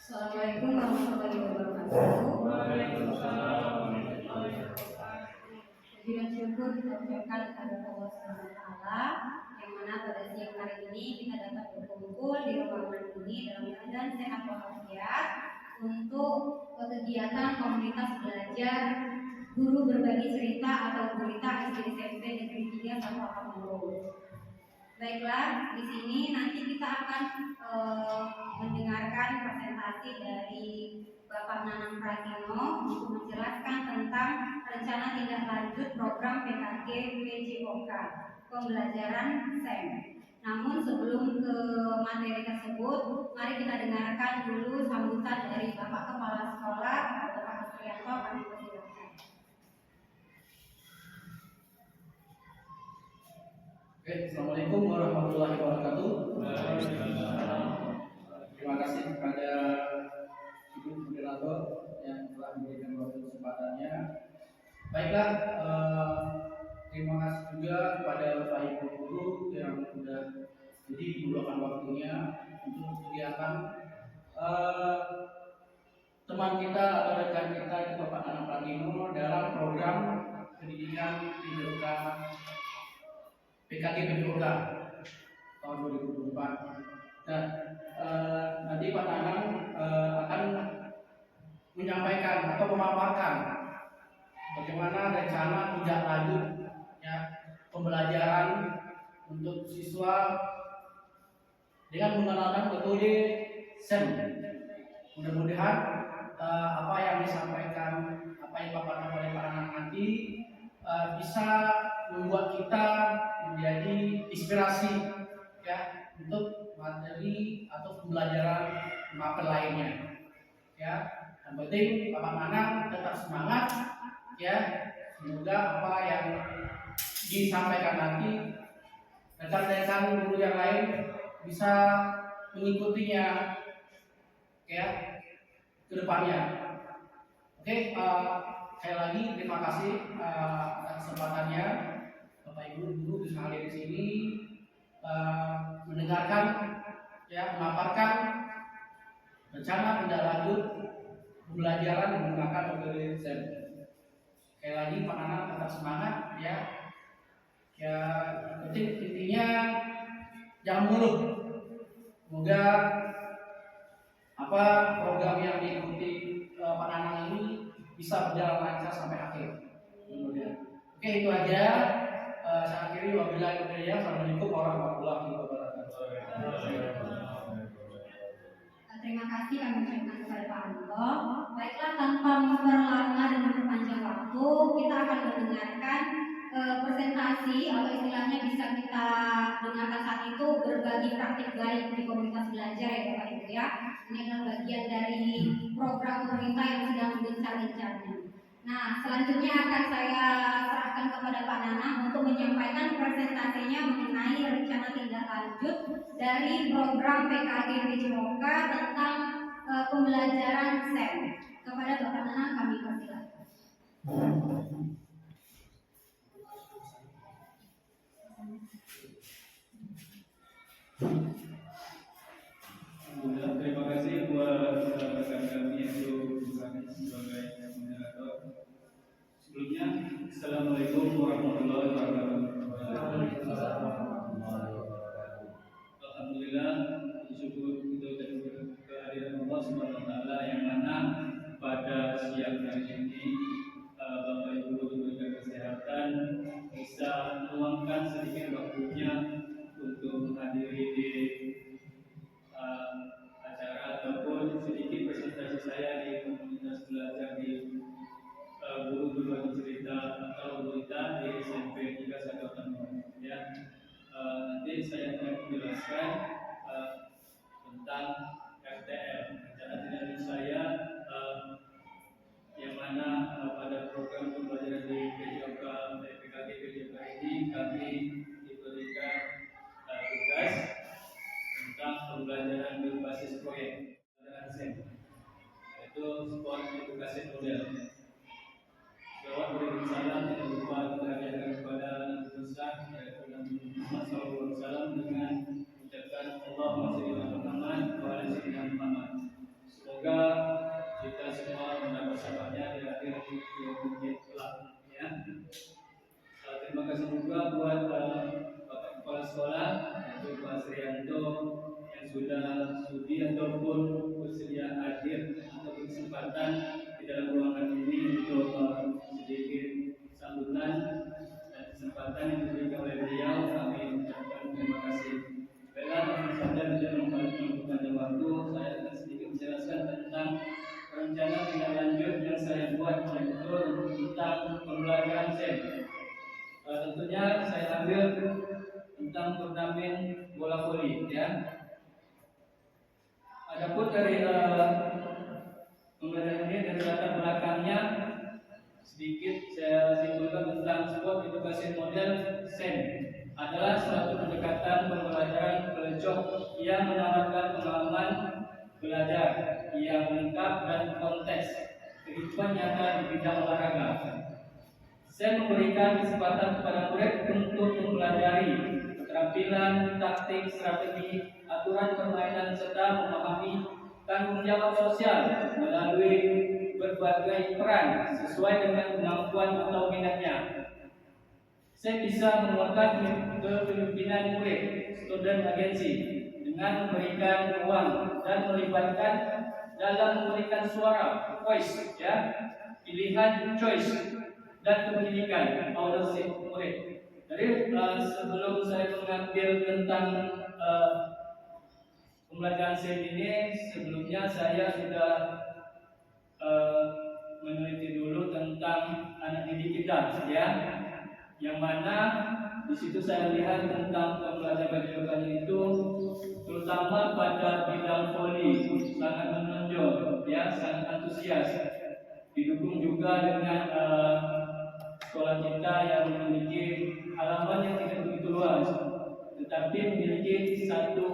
Assalamualaikum warahmatullahi wabarakatuh. Waalaikumsalam warahmatullahi wabarakatuh. Puji dan syukur kita ucapkan kepada Allah Subhanahu wa Ta'ala, yang mana pada siang hari ini kita dapat berkumpul di ruangan ini dalam keadaan sehat walafiat untuk kegiatan komunitas belajar guru berbagi cerita atau gurita SD SMP Negeri 3 Satu. Baiklah, di sini nanti kita akan mendengarkan presentasi dari Bapak Nanang Pratino untuk menjelaskan tentang rencana tindak lanjut program PKG PJOK pembelajaran SEM. Namun sebelum ke materi tersebut, mari kita dengarkan dulu sambutan dari Bapak Kepala Sekolah Bapak Asrianto. Kami persilakan. Assalamualaikum warahmatullahi wabarakatuh. Terima kasih kepada Ibu Moderator yang telah memberikan waktu kesempatannya. Baiklah, terima kasih juga kepada Bapak Ibu guru yang sudah meluangkan waktunya untuk kegiatan teman kita atau rekan kita itu Bapak Nanang Pratino dalam program pendidikan PJOK PKG PJOK tahun 2024. Nah, nanti Pak Nanang akan menyampaikan atau memaparkan bagaimana rencana tindak lanjut ya pembelajaran untuk siswa dengan mengenalkan metode SEM. Mudah-mudahan apa yang disampaikan, apa yang dipaparkan oleh Pak Nanang nanti bisa membuat kita menjadi inspirasi ya untuk materi atau pembelajaran mapel lainnya ya. Yang penting Bapak Nanang tetap semangat ya, semoga apa yang disampaikan nanti rekan-rekan guru yang lain bisa mengikutinya ya ke depannya. Oke, sekali lagi terima kasih atas kesempatannya Bapak Ibu guru bisa hadir di sini mendengarkan ya, memaparkan rencana tindak lanjut pembelajaran menggunakan metode SEM. Sekali lagi Pak Nanang tetap semangat ya. Ya, intinya jangan mengeluh. Semoga apa program yang diikuti Pak Nanang ini bisa berjalan lancar sampai akhir. Oke, itu aja. Saya akhiri wabillahi taufiq. Assalamualaikum warahmatullahi wabarakatuh. Terima kasih kami ucapkan kepada Pak Anto. Baiklah, tanpa memperlama dan memperpanjang waktu, kita akan mendengarkan presentasi atau istilahnya bisa kita dengarkan saat itu berbagi praktik baik di komunitas belajar ya Bapak Ibu ya. Ini adalah bagian dari program pemerintah yang sedang gencar-gencarnya. Nah, selanjutnya akan saya serahkan kepada Pak Nanang untuk menyampaikan presentasinya mengenai rencana tindak lanjut dari program PKG PJOK tentang pembelajaran SEM. Kepada Bapak Nanang kami persilakan. Terima kasih buat rekan kami yaitu sebagai moderator. Sebelumnya, Assalamualaikum warahmatullahi wabarakatuh. Alhamdulillah, syukur kita ucapkan kehadiran Allah Subhanahu wa Ta'ala yang mana pada siang hari ini Bapak Ibu diberikan kesehatan bisa meluangkan sedikit waktunya untuk menghadiri di acara ataupun sedikit presentasi saya di komunitas belajar di guru berbagi cerita atau gurita di SMP 3 Satu ya. Nanti saya akan menjelaskan tentang RTL, rencana tindak lanjut saya yang mana pada program pembelajaran di PJOK PKG PJOK ini kami diberikan tugas tentang pembelajaran berbasis proyek pembelajaran SEM, yaitu sport edukasi model. Jawab beri salam tidak lupa kita ajarkan kepada Nabi Musa yaitu Nabi Muhammad SAW dengan ucapkan Allahumma sholli ala Muhammad wa ala sayyidina Muhammad. Semoga kasih juga buat Bapak Kepala Sekolah yaitu Pak Srianto yang sudah sudi ataupun bersedia hadir atau berkesempatan di dalam ruangan ini untuk sedikit sambutan dan kesempatan yang diberikan oleh beliau. Kami ucapkan terima kasih. Baiklah, langsung saja tidak membutuhkan waktu, saya akan sedikit menjelaskan tentang rencana tindak lanjut yang saya buat yaitu tentang pembelajaran SEN. Tentunya saya ambil tentang turnamen bola voli, ya. Adapun dari pembelajaran ini dari latar belakangnya sedikit saya simpulkan tentang sport edukasi model SEN adalah suatu pendekatan pembelajaran pelencong yang menawarkan pengalaman belajar yang lengkap dan konteks kehidupan nyata di bidang olahraga. Saya memberikan kesempatan kepada murid untuk mempelajari keterampilan, taktik, strategi, aturan permainan serta memahami tanggung jawab sosial melalui berbagai peran sesuai dengan kemampuan atau minatnya. Saya bisa menguatkan kepemimpinan murid, student agensi dengan memberikan ruang dan melibatkan dalam memberikan suara, voice, ya, pilihan, choice, dan pendidikan ownership murid. Jadi sebelum saya mengambil tentang pembelajaran SEN ini, sebelumnya saya sudah meneliti dulu tentang anak didik kita, ya, yang mana di situ saya lihat tentang pembelajaran kejuruteraan itu terutama pada bidang voli sangat menonjol, ya, sangat antusias. Didukung juga dengan sekolah kita yang memiliki halaman yang tidak begitu luas, tetapi memiliki satu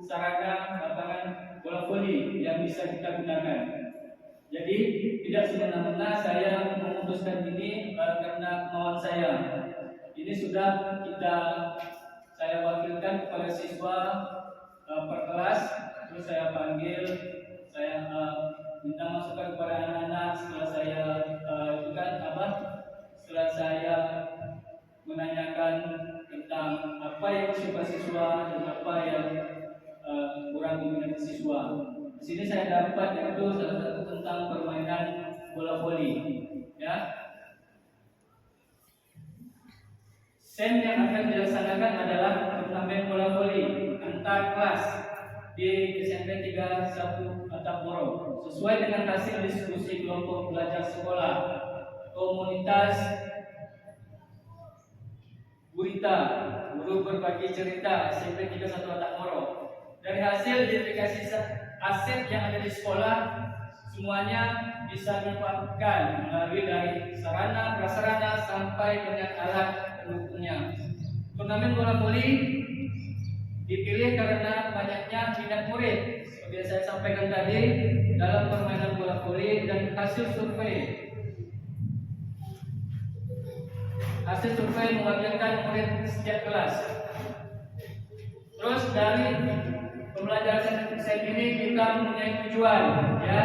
sarana lapangan bola voli yang bisa kita gunakan. Jadi tidak semena-mena saya memutuskan ini karena kemauan saya. Ini sudah saya wakilkan kepada siswa per kelas, terus saya panggil, saya minta masukan kepada anak-anak setelah saya setelah saya menanyakan tentang apa yang disuka siswa dan apa yang kurang diminati siswa. Di sini saya dapat yaitu salah satu tentang permainan bola voli, ya. SEN yang akan dilaksanakan adalah turnamen bola voli antar kelas di SMP 31 Atap Moro sesuai dengan hasil diskusi kelompok belajar sekolah komunitas Gurita guru berbagi cerita SMP 31 Atap Moro. Dari hasil identifikasi aset yang ada di sekolah semuanya bisa dimanfaatkan melalui dari sarana prasarana sampai dengan alat pendukungnya. Turnamen bola voli dipilih karena banyaknya minat murid seperti yang saya sampaikan tadi dalam permainan bola voli dan hasil survei mewakilkan murid setiap kelas. Terus dari pembelajaran SEN ini kita mempunyai tujuan, ya.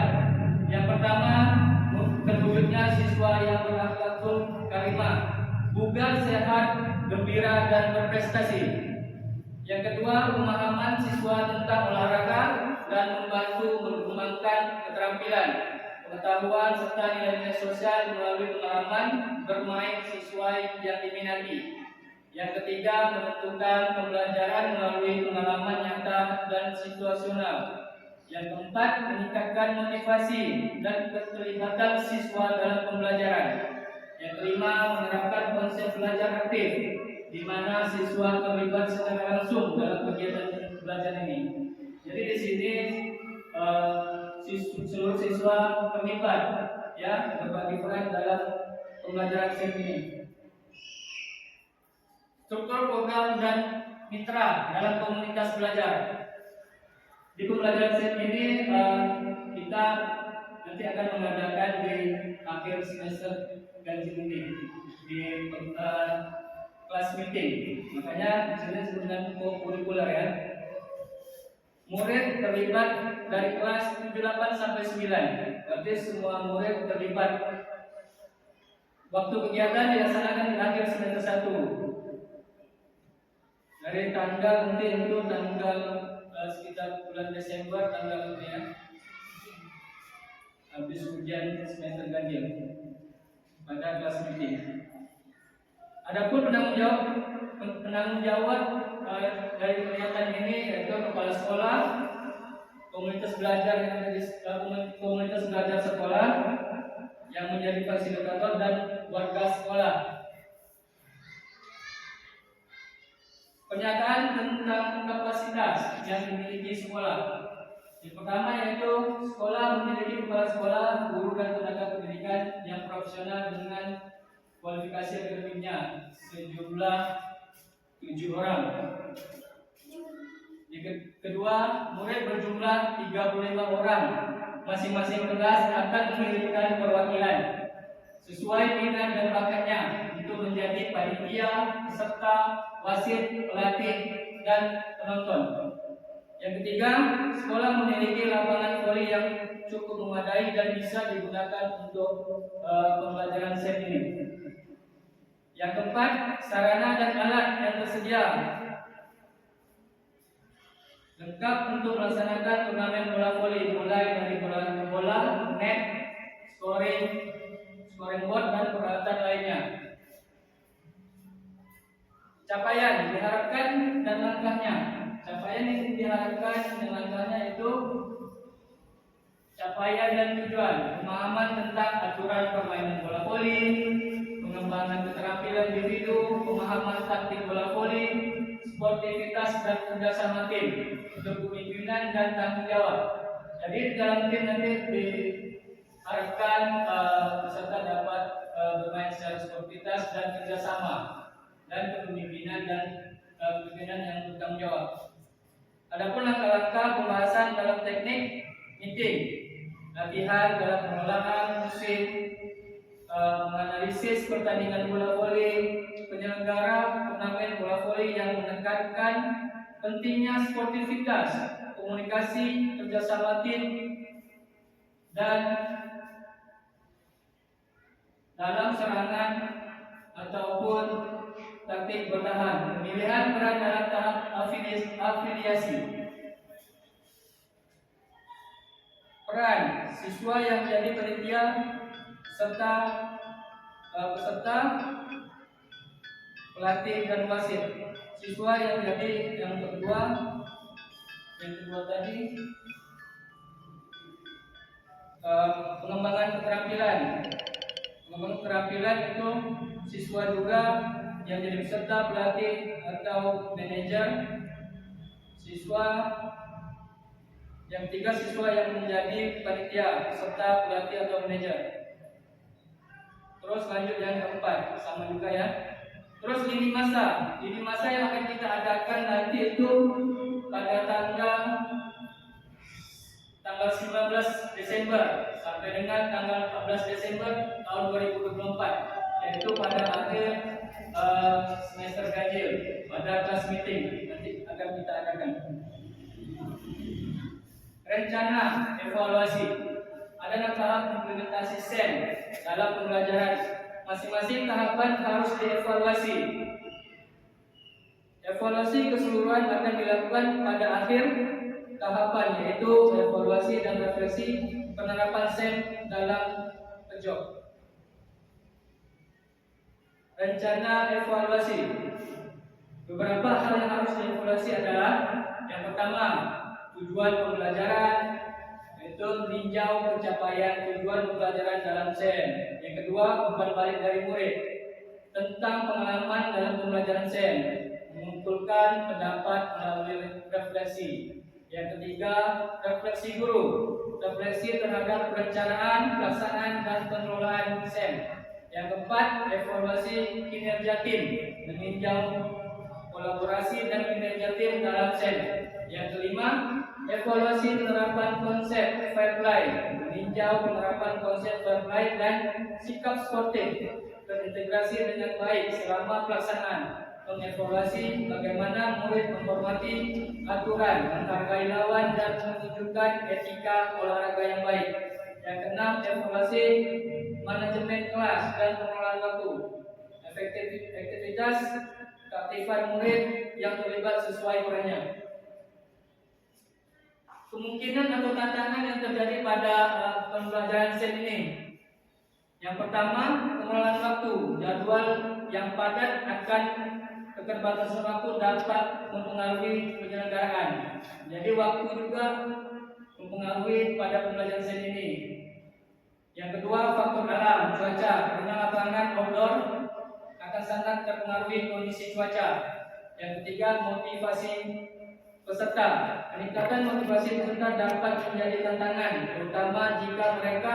Yang pertama, terwujudnya siswa yang berakhlak karimah, bugar, sehat, gembira, dan berprestasi. Yang kedua, pemahaman siswa tentang olahraga dan membantu mengembangkan keterampilan, pengetahuan serta nilai-nilai sosial melalui pengalaman bermain sesuai yang diminati. Yang ketiga, menentukan pembelajaran melalui pengalaman nyata dan situasional. Yang keempat, meningkatkan motivasi dan keterlibatan siswa dalam pembelajaran. Yang kelima, menerapkan konsep belajar aktif, di mana siswa terlibat secara langsung dalam kegiatan belajar ini. Jadi di sini seluruh siswa terlibat, ya, berbagi peran dalam pembelajaran SEN ini. Struktur program dan mitra dalam komunitas belajar. Di pembelajaran SEN ini kita nanti akan mengadakan di akhir semester ganjil ini di kelas meeting. Makanya disini disebut dengan kurikuler, ya. Murid terlibat dari kelas 78 sampai 9. Berarti semua murid terlibat Waktu kegiatan dilaksanakan di akhir semester 1. Dari tanggal nanti itu tanggal sekitar bulan Desember tanggal ya, habis ujian semester ganjil pada kelas meeting. Adapun penanggung jawab dari kegiatan ini yaitu kepala sekolah, komunitas belajar yang ada di komunitas belajar sekolah yang menjadi fasilitator dan warga sekolah. Pernyataan tentang kapasitas yang dimiliki sekolah. Yang pertama yaitu sekolah memiliki kepala sekolah, guru dan tenaga pendidikan yang profesional dengan kualifikasi akademiknya sejumlah 7 orang. Yang kedua, murid berjumlah 35 orang. Masing-masing kelas akan memiliki perwakilan sesuai minat dan bakatnya untuk menjadi panitia, peserta, wasit, pelatih, dan penonton. Yang ketiga, sekolah memiliki lapangan voli yang cukup memadai dan bisa digunakan untuk pembelajaran SEM ini. Yang keempat, sarana dan alat yang tersedia lengkap untuk melaksanakan turnamen bola voli, mulai dari bola, net, scoring board dan peralatan lainnya. Capaian diharapkan dan langkahnya. Capaian yang diharapkan dan langkahnya itu capaian dan tujuan: pemahaman tentang aturan permainan bola voli, pengembangan keterampilan individu, pemahaman taktik bola voli, sportivitas dan kerjasama tim, kepemimpinan dan tanggung jawab. Jadi di dalam tim nanti diharapkan peserta dapat bermain secara sportivitas dan kerjasama dan kepemimpinan dan kepemimpinan yang bertanggung jawab. Adapun langkah-langkah pembahasan dalam teknik meeting, latihan dalam pengelolaan musim, menganalisis pertandingan bola voli, penyelenggara turnamen bola voli yang menekankan pentingnya sportivitas, komunikasi, kerjasama tim, dan dalam serangan ataupun taktik bertahan, pemilihan peran dalam tahap afiliasi. Peran siswa yang menjadi panitia serta peserta, pelatih dan wasit. Siswa yang menjadi yang kedua tadi pengembangan keterampilan. Pengembangan keterampilan itu siswa juga yang jadi peserta, pelatih atau manajer. Siswa yang ketiga, siswa yang menjadi panitia, peserta, pelatih atau manajer. Terus lanjut yang keempat, sama juga ya. Terus lini masa yang akan kita adakan nanti itu pada tanggal 19 Desember sampai dengan tanggal 14 Desember tahun 2024, yaitu pada akhir semester ganjil pada kelas meeting nanti akan kita adakan. Rencana evaluasi. Ada tahap implementasi SEM dalam pembelajaran. Masing-masing tahapan harus dievaluasi. Evaluasi keseluruhan akan dilakukan pada akhir tahapan, yaitu evaluasi dan refleksi penerapan SEM dalam PEJOK. Rencana evaluasi. Beberapa hal yang harus dievaluasi adalah: yang pertama, tujuan pembelajaran, yaitu meninjau pencapaian tujuan pembelajaran dalam SEM. Yang kedua, umpan balik dari murid tentang pengalaman dalam pembelajaran SEM, mengumpulkan pendapat melalui refleksi. Yang ketiga, refleksi guru, refleksi terhadap perencanaan, pelaksanaan dan pengelolaan SEM. Yang keempat, evaluasi kinerja tim, meninjau kolaborasi dan kinerja tim dalam SEM. Yang kelima, evaluasi penerapan konsep fair play, meninjau penerapan konsep fair play dan sikap sportif terintegrasi dengan baik selama pelaksanaan. Mengevaluasi bagaimana murid menghormati aturan, menghargai lawan dan menunjukkan etika olahraga yang baik. Yang keenam, evaluasi manajemen kelas dan pengelolaan waktu. Efektivitas keaktifan murid yang terlibat sesuai perannya. Kemungkinan atau tantangan yang terjadi pada pembelajaran SEN ini. Yang pertama, pengelolaan waktu. Jadwal yang padat akan keterbatasan waktu dapat mempengaruhi penyelenggaraan. Jadi waktu juga mempengaruhi pada pembelajaran SEN ini. Yang kedua, faktor alam, cuaca. Karena lapangan outdoor akan sangat terpengaruhi kondisi cuaca. Yang ketiga, motivasi peserta. Peningkatan motivasi peserta dapat menjadi tantangan, terutama jika mereka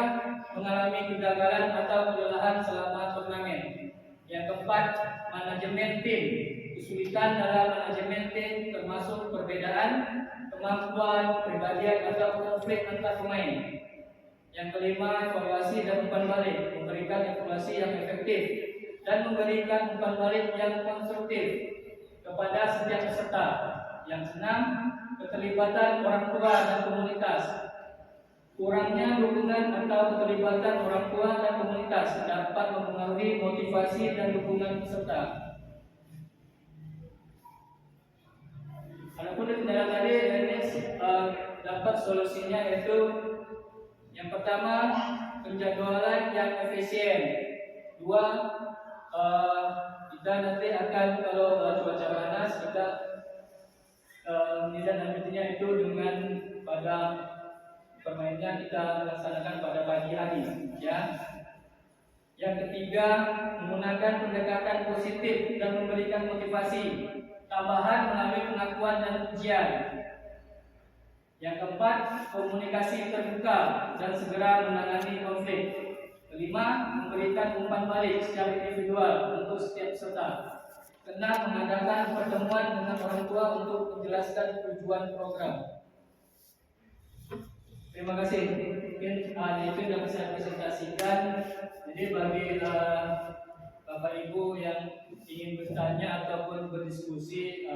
mengalami kegagalan atau kelelahan selama turnamen. Yang keempat, manajemen tim. Kesulitan dalam manajemen tim termasuk perbedaan kemampuan, kepribadian atau konflik antar pemain. Yang kelima, evaluasi dan umpan balik. Memberikan evaluasi yang efektif dan memberikan umpan balik yang konstruktif kepada setiap peserta. Yang keenam, keterlibatan orang tua dan komunitas. Kurangnya dukungan atau keterlibatan orang tua dan komunitas dapat mempengaruhi motivasi dan dukungan peserta. Adapun kendala tadi ini dapat solusinya, yaitu yang pertama, penjadwalan yang efisien. Dua, kita nanti akan kalau cuaca panas kita menindaklanjutinya itu dengan pada permainan kita laksanakan pada pagi hari, ya. Yang ketiga, menggunakan pendekatan positif dan memberikan motivasi tambahan melalui pengakuan dan pujian. Yang keempat, komunikasi terbuka dan segera menangani konflik. Kelima, memberikan umpan balik secara individual untuk setiap peserta. Keenam, mengadakan pertemuan dengan orang tua untuk menjelaskan tujuan program. Terima kasih. Mungkin itu yang dapat saya presentasikan. Jadi bagi Bapak Ibu yang ingin bertanya ataupun berdiskusi,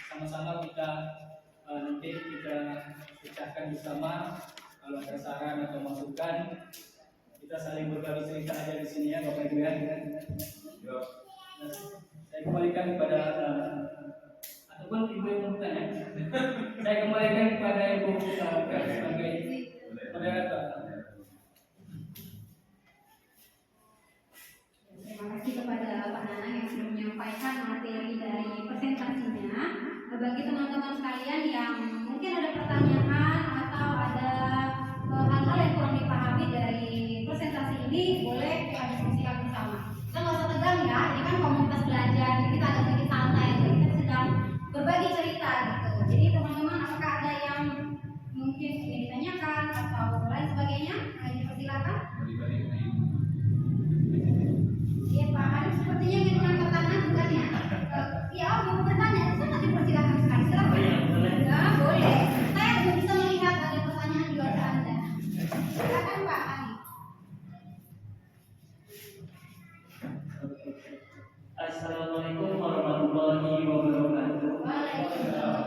sama-sama kita nanti kita pecahkan bersama. Kalau ada saran atau masukan, kita saling berbagi cerita aja di sini, ya Bapak Ibu, ya. Saya kembalikan kepada ataupun Ibu yang mau bertanya. Saya kembalikan kepada Ibu sebagai moderator. Terima kasih kepada Pak Nanang yang sudah menyampaikan materi dari presentasinya. Bagi teman-teman sekalian yang mungkin ada pertanyaan atau ada hal-hal yang kurang dipahami dari presentasi ini, boleh kita diskusikan bersama. Kita nggak usah tegang ya, ini kan komunitas belajar, kita agak sedikit santai, jadi kita sedang berbagi cerita gitu. Jadi teman-teman, apakah ada yang mungkin ingin ditanyakan atau lain sebagainya? Dipersilakan. Iya Pak Arif, sepertinya ingin mengangkat tangan, bukan ya? Iya, mau bertanya, saya dipersilakan sekali. Silakan. Ya, boleh. Saya belum bisa melihat ada pertanyaan di wajah Anda. Silakan Pak Arif. Assalamualaikum warahmatullahi wabarakatuh. Waalaikumsalam.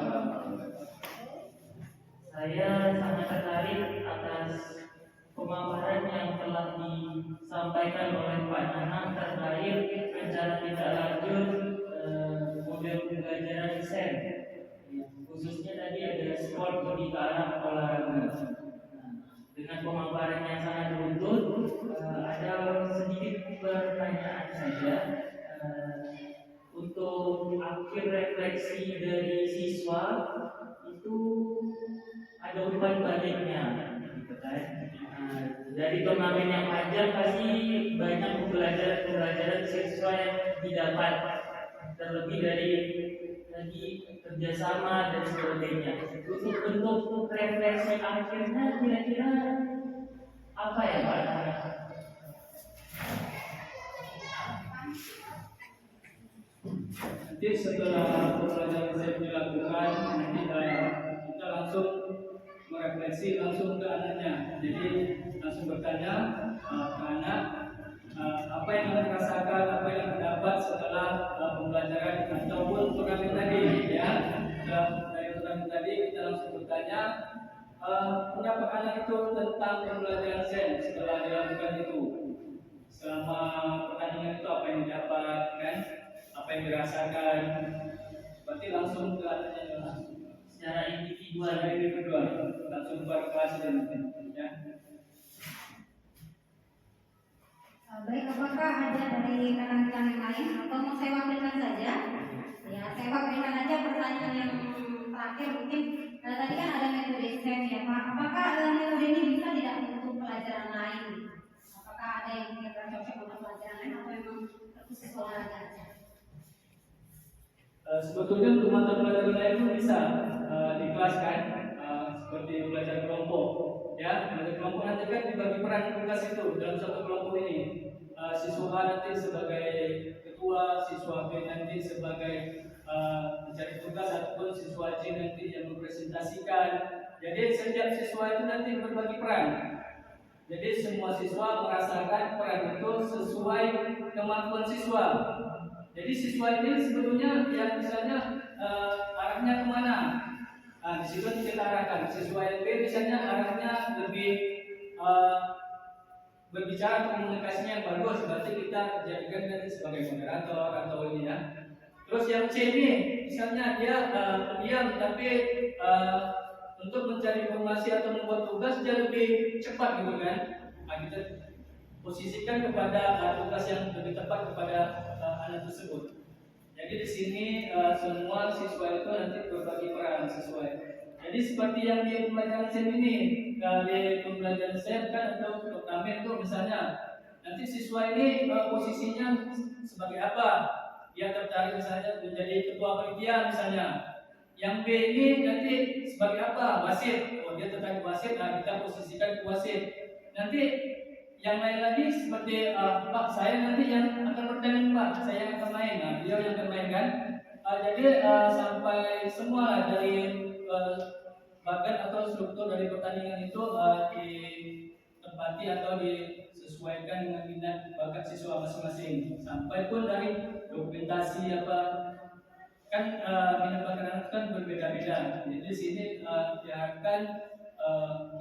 Saya sangat tertarik atas pemaparan yang telah disampaikan oleh Pak Nanang terkait rencana tindak lanjut model pembelajaran SEN. Khususnya tadi ada sport di arah olahraga. Dengan pemaparan yang sangat runtut, ada sedikit pertanyaan saja. Untuk akhir refleksi dari siswa itu ada umpan baliknya, gitu kan? Dari turnamen yang panjang pasti banyak pembelajaran siswa yang didapat, terlebih dari tadi kerjasama dan sebagainya. Untuk bentuk refleksi akhirnya kira-kira apa ya Pak? Nanti setelah pembelajaran saya dilakukan, nanti kita langsung merefleksi langsung ke anaknya. Jadi langsung bertanya ke anak apa yang anda rasakan, apa yang terdapat setelah pembelajaran ataupun turnamen tadi, ya. Dari turnamen tadi kita langsung bertanya penyampaian itu tentang pembelajaran sains setelah dilakukan itu. Selama pertandingan itu apa yang didapatkan, apa yang dirasakan, berarti langsung ke atasnya Secara individual. secara individual, langsung ke kelas dan ya. Baik, apakah ada dari rekan-rekan yang lain atau mau saya wakilkan saja? Ya, saya wakilkan aja pertanyaan yang terakhir mungkin. Tadi kan ada metode STEM ya Pak. Apakah metode ini bisa tidak untuk pelajaran lain? Apakah ada yang kira-kira cocok untuk pelajaran lain atau memang khusus olahraga aja? Sebetulnya untuk mata pelajaran lain pun bisa dikelaskan seperti belajar kelompok. Ya, belajar kelompok nanti kan dibagi peran tugas itu dalam satu kelompok ini. Siswa A nanti sebagai ketua, siswa B nanti sebagai mencari tugas ataupun siswa C nanti yang mempresentasikan. Jadi setiap siswa itu nanti berbagi peran. Jadi semua siswa merasakan peran itu sesuai kemampuan siswa. Jadi siswa ini sebetulnya yang misalnya arahnya kemana? Di situ kita arahkan. Siswa yang B misalnya arahnya lebih berbicara komunikasinya yang bagus, berarti kita jadikan nanti sebagai moderator atau ini ya. Terus yang C ini misalnya dia pendiam tapi untuk mencari informasi atau membuat tugas dia lebih cepat gitu kan. Kita posisikan kepada tugas yang lebih tepat kepada anak tersebut. Jadi di sini semua siswa itu nanti berbagi peran sesuai. Jadi seperti yang di pembelajaran STEM ini, di pembelajaran STEM kan atau turnamen itu misalnya, nanti siswa ini posisinya sebagai apa? Dia tertarik misalnya menjadi ketua panitia misalnya. Yang B ini nanti sebagai apa? Wasit. Oh dia tertarik wasit, nah kita posisikan ke wasit. Nanti yang lain lagi seperti Pak saya nanti yang akan bertanding Pak, saya yang akan main, nah beliau yang akan main kan. Jadi sampai semua lah dari bagian atau struktur dari pertandingan itu ditempati atau disesuaikan dengan minat bakat siswa masing-masing. Sampai pun dari dokumentasi apa kan minat bakat anak kan berbeda-beda. Jadi di sini diharapkan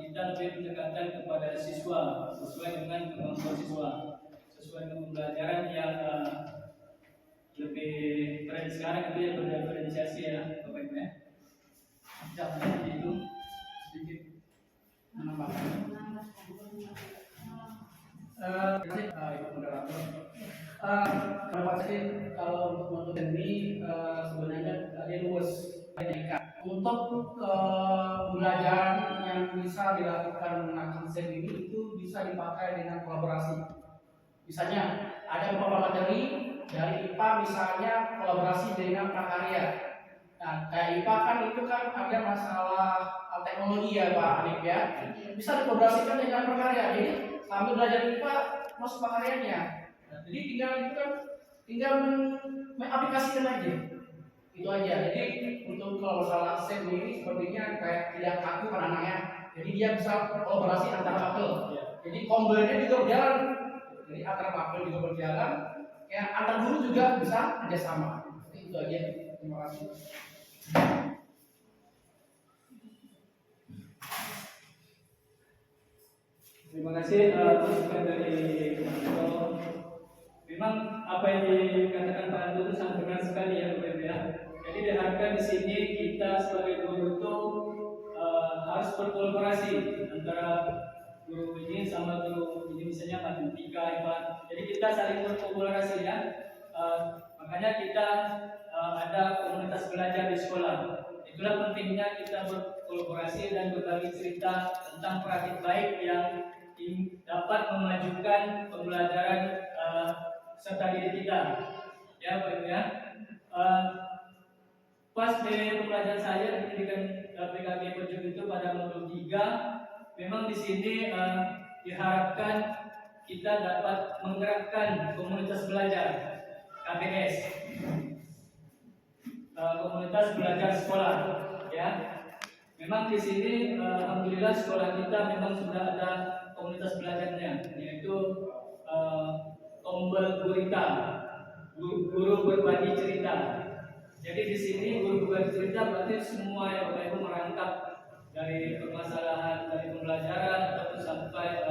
kita lebih mendekatkan kepada siswa sesuai dengan kemampuan siswa, sesuai dengan pembelajaran yang lebih keren sekarang itu yang berdiferensiasi ya Bapak Ibu ya. Jangan itu sedikit menambahkan. Ibu moderator. Pendapat saya kalau untuk modul ini sebenarnya ada luas untuk pembelajaran yang bisa dilakukan menggunakan STEM ini itu bisa dipakai dengan kolaborasi. Misalnya ada beberapa materi dari IPA misalnya kolaborasi dengan prakarya. Nah, kayak IPA kan itu kan ada masalah teknologi ya Pak Hanif ya. Bisa dikolaborasikan dengan prakarya. Jadi sambil belajar IPA masuk prakaryanya. Nah, jadi tinggal mengaplikasikan aja. Itu aja. Jadi untuk kalau masalah STEM ini sepertinya kayak tidak kaku kan anaknya. Jadi dia bisa kolaborasi antar fakultas. Jadi kombinasinya juga berjalan. Jadi antar fakultas juga berjalan. Ya antar guru juga bisa kerjasama. Itu aja. Terima kasih. Terima kasih masukan dari Pak. Memang apa yang dikatakan Pak Anto itu sangat benar sekali ya Bapak Ibu ya. Jadi diharapkan di sini kita sebagai guru itu harus berkolaborasi antara guru ini sama guru ini misalnya matematika, IPA. Jadi kita saling berkolaborasi ya. Makanya kita ada komunitas belajar di sekolah. Itulah pentingnya kita berkolaborasi dan berbagi cerita tentang praktik baik yang dapat memajukan pembelajaran serta diri kita. Ya, Pak Ibu ya. Pas di pembelajaran saya di pendidikan PKG Pojok itu pada modul 3, memang di sini diharapkan kita dapat menggerakkan komunitas belajar KBS, komunitas belajar sekolah. Ya, memang di sini alhamdulillah sekolah kita memang sudah ada komunitas belajarnya, yaitu Tombel Gurita, guru berbagi cerita. Jadi di sini guru berbagi cerita berarti semua yang Bapak Ibu merangkap dari permasalahan dari pembelajaran ataupun sampai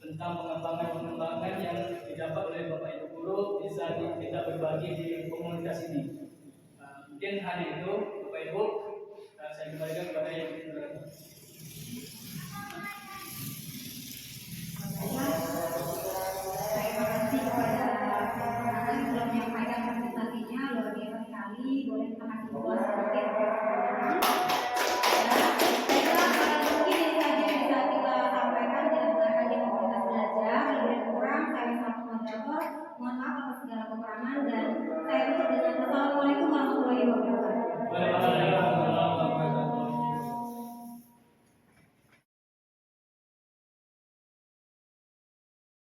tentang pengembangan yang didapat oleh Bapak Ibu guru bisa kita berbagi di komunitas ini. Mungkin hanya itu Bapak Ibu, saya kembalikan kepada yang berada. Terima kasih kepada yang sudah menyampaikan presentasinya, luar biasa sekali. Boleh kita kasih dua sedikit.